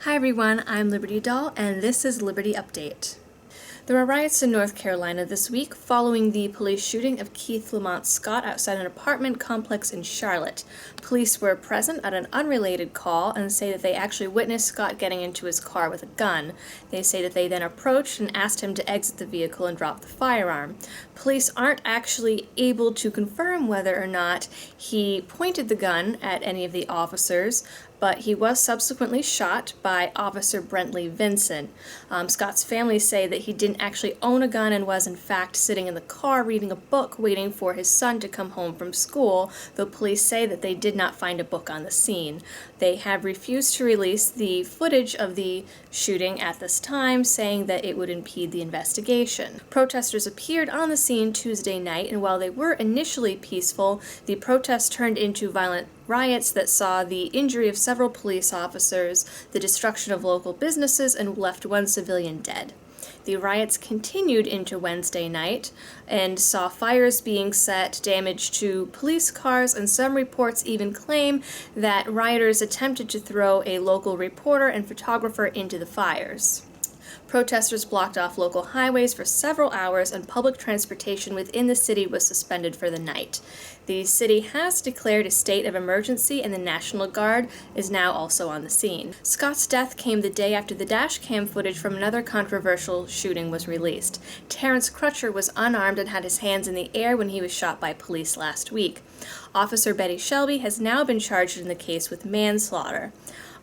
Hi everyone, I'm Liberty Doll, and this is Liberty Update. There were riots in North Carolina this week following the police shooting of Keith Lamont Scott outside an apartment complex in Charlotte. Police were present at an unrelated call and say that they actually witnessed Scott getting into his car with a gun. They say that they then approached and asked him to exit the vehicle and drop the firearm. Police aren't actually able to confirm whether or not he pointed the gun at any of the officers, but he was subsequently shot by Officer Brentley Vincent. Scott's family say that he didn't actually own a gun and was in fact sitting in the car reading a book waiting for his son to come home from school, though police say that they did not find a book on the scene. They have refused to release the footage of the shooting at this time, saying that it would impede the investigation. Protesters appeared on the scene Tuesday night, and while they were initially peaceful, the protests turned into violent riots that saw the injury of several police officers, the destruction of local businesses, and left one civilian dead. The riots continued into Wednesday night and saw fires being set, damage to police cars, and some reports even claim that rioters attempted to throw a local reporter and photographer into the fires. Protesters blocked off local highways for several hours, and public transportation within the city was suspended for the night. The city has declared a state of emergency, and the National Guard is now also on the scene. Scott's death came the day after the dash cam footage from another controversial shooting was released. Terrence Crutcher was unarmed and had his hands in the air when he was shot by police last week. Officer Betty Shelby has now been charged in the case with manslaughter.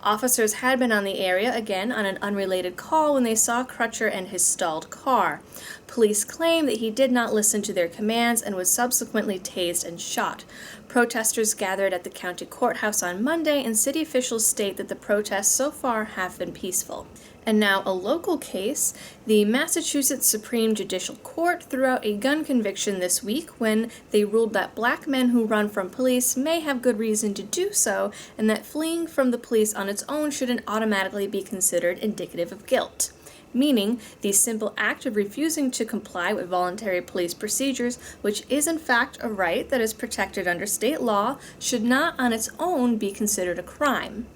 Officers had been on the area again on an unrelated call when they saw Crutcher and his stalled car. Police claim that he did not listen to their commands and was subsequently tased and shot. Protesters gathered at the county courthouse on Monday, and city officials state that the protests so far have been peaceful. And now a local case. The Massachusetts Supreme Judicial Court threw out a gun conviction this week when they ruled that black men who run from police may have good reason to do so, and that fleeing from the police on its own shouldn't automatically be considered indicative of guilt. Meaning, the simple act of refusing to comply with voluntary police procedures, which is in fact a right that is protected under state law, should not on its own be considered a crime.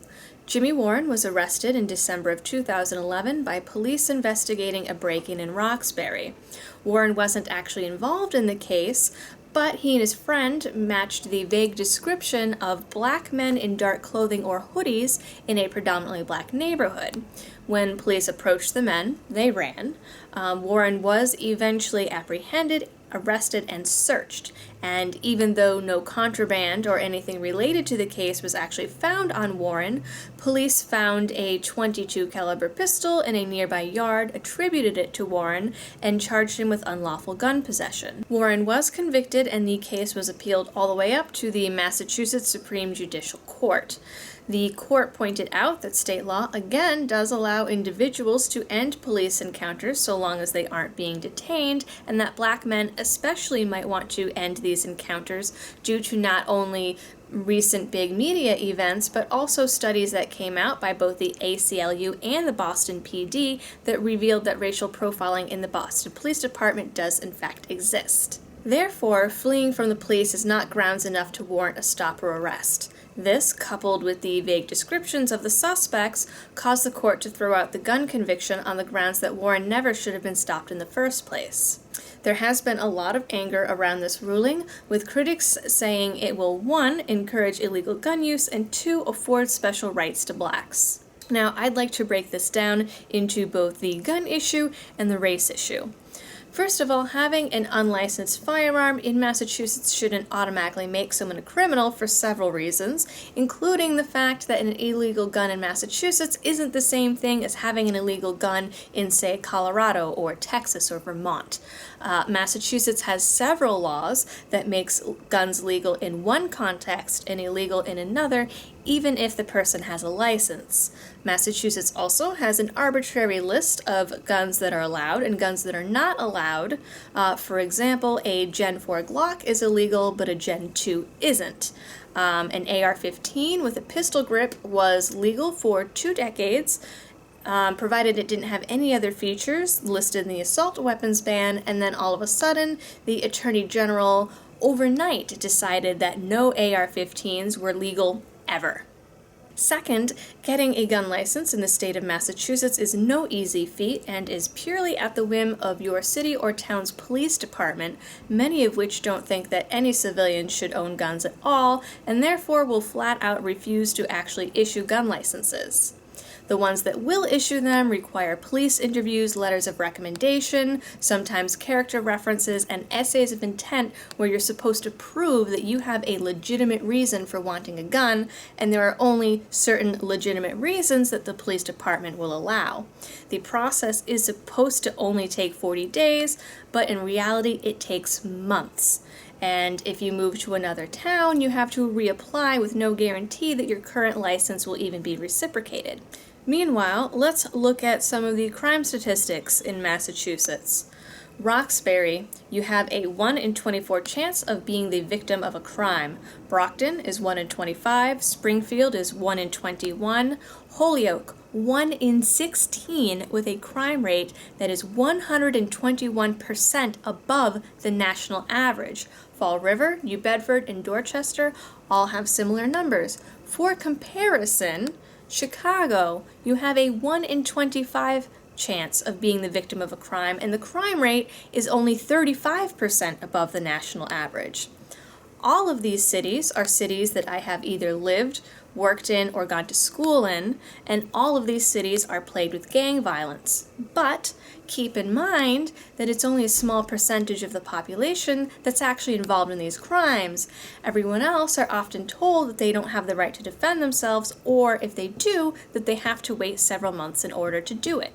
Jimmy Warren was arrested in December of 2011 by police investigating a break-in in Roxbury. Warren wasn't actually involved in the case, but he and his friend matched the vague description of black men in dark clothing or hoodies in a predominantly black neighborhood. When police approached the men, they ran. Warren was eventually apprehended, arrested, and searched. And even though no contraband or anything related to the case was actually found on Warren, police found a .22 caliber pistol in a nearby yard, attributed it to Warren, and charged him with unlawful gun possession. Warren was convicted, and the case was appealed all the way up to the Massachusetts Supreme Judicial Court. The court pointed out that state law again does allow individuals to end police encounters so long as they aren't being detained, and that black men especially might want to end these encounters due to not only recent big media events, but also studies that came out by both the ACLU and the Boston PD that revealed that racial profiling in the Boston Police Department does in fact exist. Therefore, fleeing from the police is not grounds enough to warrant a stop or arrest. This, coupled with the vague descriptions of the suspects, caused the court to throw out the gun conviction on the grounds that Warren never should have been stopped in the first place. There has been a lot of anger around this ruling, with critics saying it will 1. Encourage illegal gun use, and 2. Afford special rights to blacks. Now, I'd like to break this down into both the gun issue and the race issue. First of all, having an unlicensed firearm in Massachusetts shouldn't automatically make someone a criminal for several reasons, including the fact that an illegal gun in Massachusetts isn't the same thing as having an illegal gun in, say, Colorado or Texas or Vermont. Massachusetts has several laws that makes guns legal in one context and illegal in another, even if the person has a license. Massachusetts also has an arbitrary list of guns that are allowed and guns that are not allowed. For example, a Gen 4 Glock is illegal, but a Gen 2 isn't. An AR-15 with a pistol grip was legal for 2 decades, provided it didn't have any other features listed in the assault weapons ban, and then all of a sudden, the Attorney General overnight decided that no AR-15s were legal ever. Second, getting a gun license in the state of Massachusetts is no easy feat and is purely at the whim of your city or town's police department, many of which don't think that any civilian should own guns at all, and therefore will flat out refuse to actually issue gun licenses. The ones that will issue them require police interviews, letters of recommendation, sometimes character references, and essays of intent where you're supposed to prove that you have a legitimate reason for wanting a gun, and there are only certain legitimate reasons that the police department will allow. The process is supposed to only take 40 days, but in reality it takes months. And if you move to another town, you have to reapply with no guarantee that your current license will even be reciprocated. Meanwhile, let's look at some of the crime statistics in Massachusetts. Roxbury, you have a 1 in 24 chance of being the victim of a crime. Brockton is 1 in 25, Springfield is 1 in 21, Holyoke 1 in 16 with a crime rate that is 121% above the national average. Fall River, New Bedford, and Dorchester all have similar numbers. For comparison, Chicago, you have a 1 in 25 chance of being the victim of a crime, and the crime rate is only 35% above the national average. All of these cities are cities that I have either lived, worked in, or gone to school in, and all of these cities are plagued with gang violence. But keep in mind that it's only a small percentage of the population that's actually involved in these crimes. Everyone else are often told that they don't have the right to defend themselves, or if they do, that they have to wait several months in order to do it.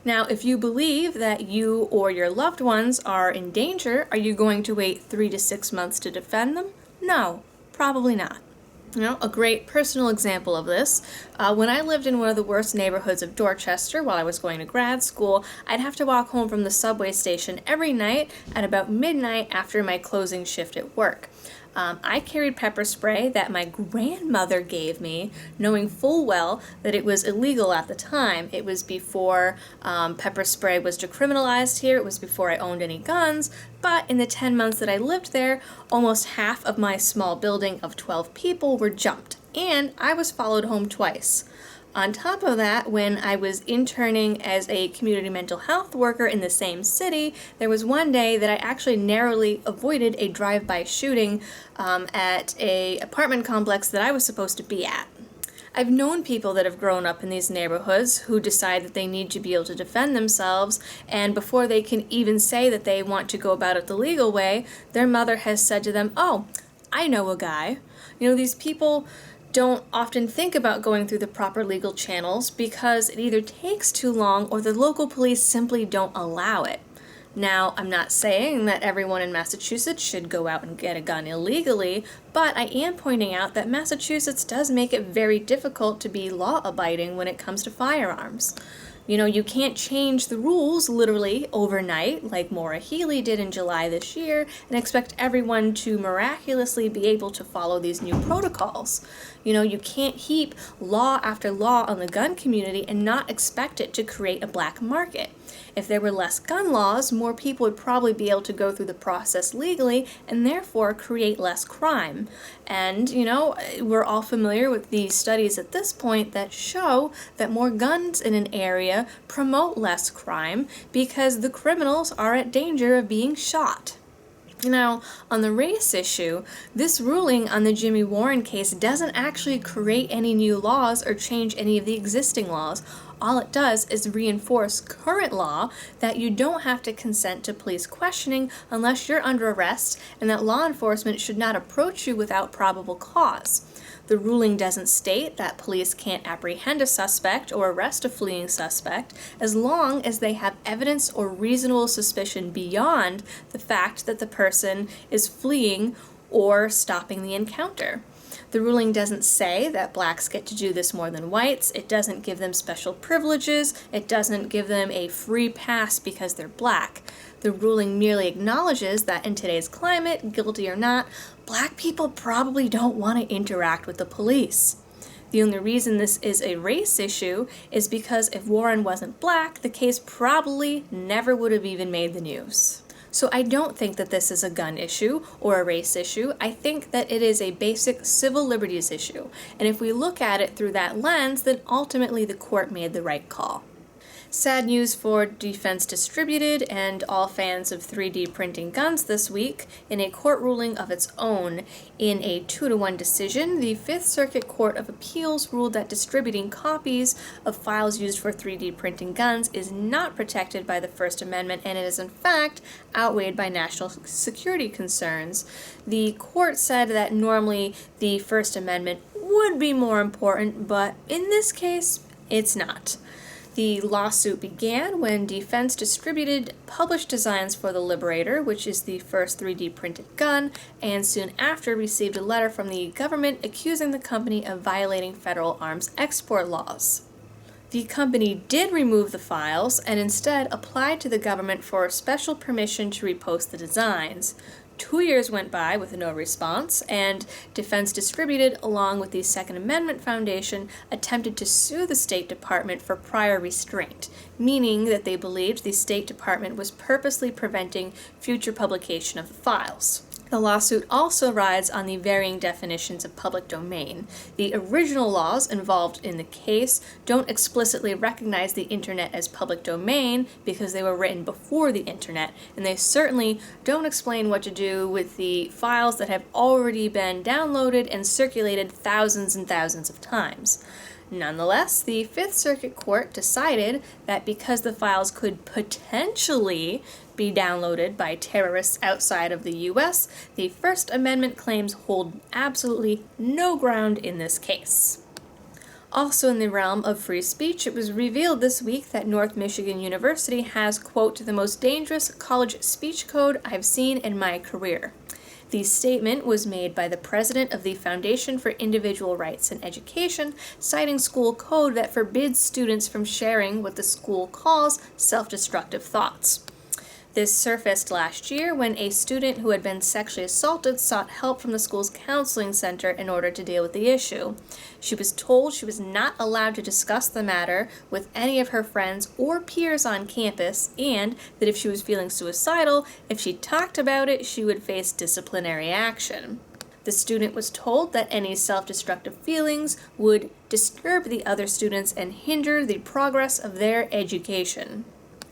Now, if you believe that you or your loved ones are in danger, are you going to wait 3 to 6 months to defend them? No, probably not. A great personal example of this, when I lived in one of the worst neighborhoods of Dorchester while I was going to grad school, I'd have to walk home from the subway station every night at about midnight after my closing shift at work. I carried pepper spray that my grandmother gave me, knowing full well that it was illegal at the time. It was before pepper spray was decriminalized here. It was before I owned any guns. But in the 10 months that I lived there, almost half of my small building of 12 people were jumped, and I was followed home twice. On top of that, when I was interning as a community mental health worker in the same city, there was one day that I actually narrowly avoided a drive-by shooting at an apartment complex that I was supposed to be at. I've known people that have grown up in these neighborhoods who decide that they need to be able to defend themselves, and before they can even say that they want to go about it the legal way, their mother has said to them, "Oh, I know a guy." These people don't often think about going through the proper legal channels because it either takes too long or the local police simply don't allow it. Now, I'm not saying that everyone in Massachusetts should go out and get a gun illegally, but I am pointing out that Massachusetts does make it very difficult to be law-abiding when it comes to firearms. You can't change the rules literally overnight, like Maura Healey did in July this year, and expect everyone to miraculously be able to follow these new protocols. You can't heap law after law on the gun community and not expect it to create a black market. If there were less gun laws, more people would probably be able to go through the process legally and therefore create less crime. And, we're all familiar with these studies at this point that show that more guns in an area promote less crime because the criminals are at danger of being shot. Now, on the race issue, this ruling on the Jimmy Warren case doesn't actually create any new laws or change any of the existing laws. All it does is reinforce current law that you don't have to consent to police questioning unless you're under arrest, and that law enforcement should not approach you without probable cause. The ruling doesn't state that police can't apprehend a suspect or arrest a fleeing suspect as long as they have evidence or reasonable suspicion beyond the fact that the person is fleeing or stopping the encounter. The ruling doesn't say that blacks get to do this more than whites. It doesn't give them special privileges. It doesn't give them a free pass because they're black. The ruling merely acknowledges that in today's climate, guilty or not, black people probably don't want to interact with the police. The only reason this is a race issue is because if Warren wasn't black, the case probably never would have even made the news. So I don't think that this is a gun issue or a race issue. I think that it is a basic civil liberties issue. And if we look at it through that lens, then ultimately the court made the right call. Sad news for Defense Distributed and all fans of 3D printing guns this week. In a court ruling of its own, in a 2-1 decision, the Fifth Circuit Court of Appeals ruled that distributing copies of files used for 3D printing guns is not protected by the First Amendment, and it is in fact outweighed by national security concerns. The court said that normally the First Amendment would be more important, but in this case, it's not. The lawsuit began when Defense Distributed published designs for the Liberator, which is the first 3D printed gun, and soon after received a letter from the government accusing the company of violating federal arms export laws. The company did remove the files and instead applied to the government for special permission to repost the designs. 2 years went by with no response, and Defense Distributed, along with the Second Amendment Foundation, attempted to sue the State Department for prior restraint, meaning that they believed the State Department was purposely preventing future publication of the files. The lawsuit also rides on the varying definitions of public domain. The original laws involved in the case don't explicitly recognize the internet as public domain because they were written before the internet, and they certainly don't explain what to do with the files that have already been downloaded and circulated thousands and thousands of times. Nonetheless, the Fifth Circuit Court decided that because the files could potentially be downloaded by terrorists outside of the U.S., the First Amendment claims hold absolutely no ground in this case. Also in the realm of free speech, it was revealed this week that North Michigan University has, quote, the most dangerous college speech code I've seen in my career. The statement was made by the president of the Foundation for Individual Rights in Education, citing school code that forbids students from sharing what the school calls self-destructive thoughts. This surfaced last year when a student who had been sexually assaulted sought help from the school's counseling center in order to deal with the issue. She was told she was not allowed to discuss the matter with any of her friends or peers on campus, and that if she was feeling suicidal, if she talked about it, she would face disciplinary action. The student was told that any self-destructive feelings would disturb the other students and hinder the progress of their education.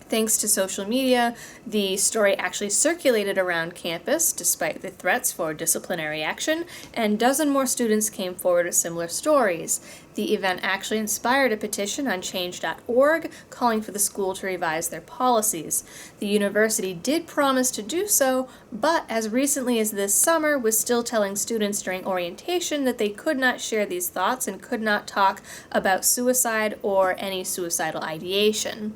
Thanks to social media, the story actually circulated around campus despite the threats for disciplinary action, and a dozen more students came forward with similar stories. The event actually inspired a petition on change.org calling for the school to revise their policies. The university did promise to do so, but as recently as this summer was still telling students during orientation that they could not share these thoughts and could not talk about suicide or any suicidal ideation.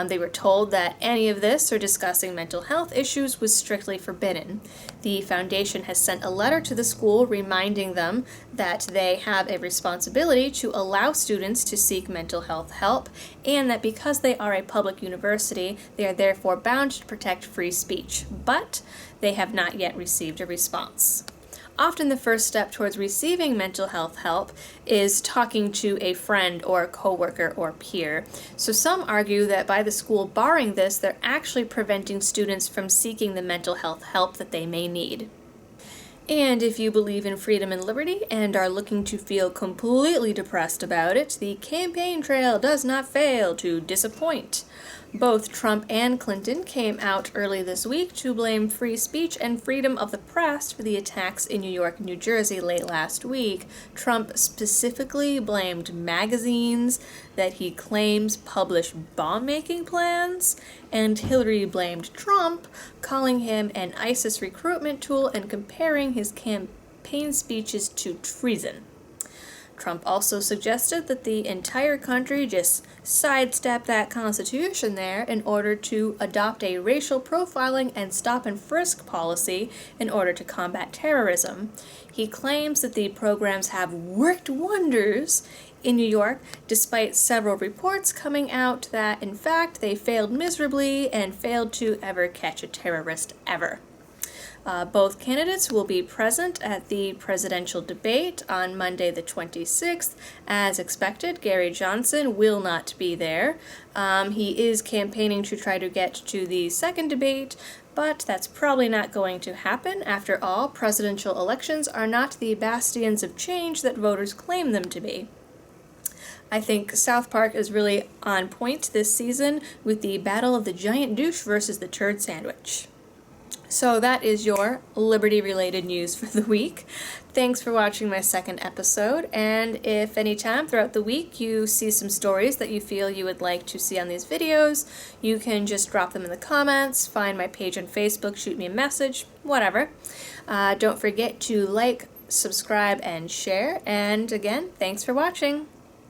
They were told that any of this or discussing mental health issues was strictly forbidden. The foundation has sent a letter to the school reminding them that they have a responsibility to allow students to seek mental health help, and that because they are a public university, they are therefore bound to protect free speech, but they have not yet received a response. Often the first step towards receiving mental health help is talking to a friend or a coworker or peer. So some argue that by the school barring this, they're actually preventing students from seeking the mental health help that they may need. And if you believe in freedom and liberty and are looking to feel completely depressed about it, the campaign trail does not fail to disappoint. Both Trump and Clinton came out early this week to blame free speech and freedom of the press for the attacks in New York and New Jersey late last week. Trump specifically blamed magazines that he claims publish bomb-making plans, and Hillary blamed Trump, calling him an ISIS recruitment tool and comparing his campaign speeches to treason. Trump also suggested that the entire country just sidestep that Constitution there in order to adopt a racial profiling and stop and frisk policy in order to combat terrorism. He claims that the programs have worked wonders in New York, despite several reports coming out that, in fact, they failed miserably and failed to ever catch a terrorist ever. Both candidates will be present at the presidential debate on Monday the 26th. As expected, Gary Johnson will not be there. He is campaigning to try to get to the second debate, But that's probably not going to happen. After all, presidential elections are not the bastions of change that voters claim them to be. I think South Park is really on point this season with the Battle of the Giant Douche versus the Turd Sandwich. So that is your Liberty-related news for the week. Thanks for watching my second episode, and if any time throughout the week you see some stories that you feel you would like to see on these videos, you can just drop them in the comments, find my page on Facebook, shoot me a message, whatever. Don't forget to like, subscribe, and share, and again, thanks for watching.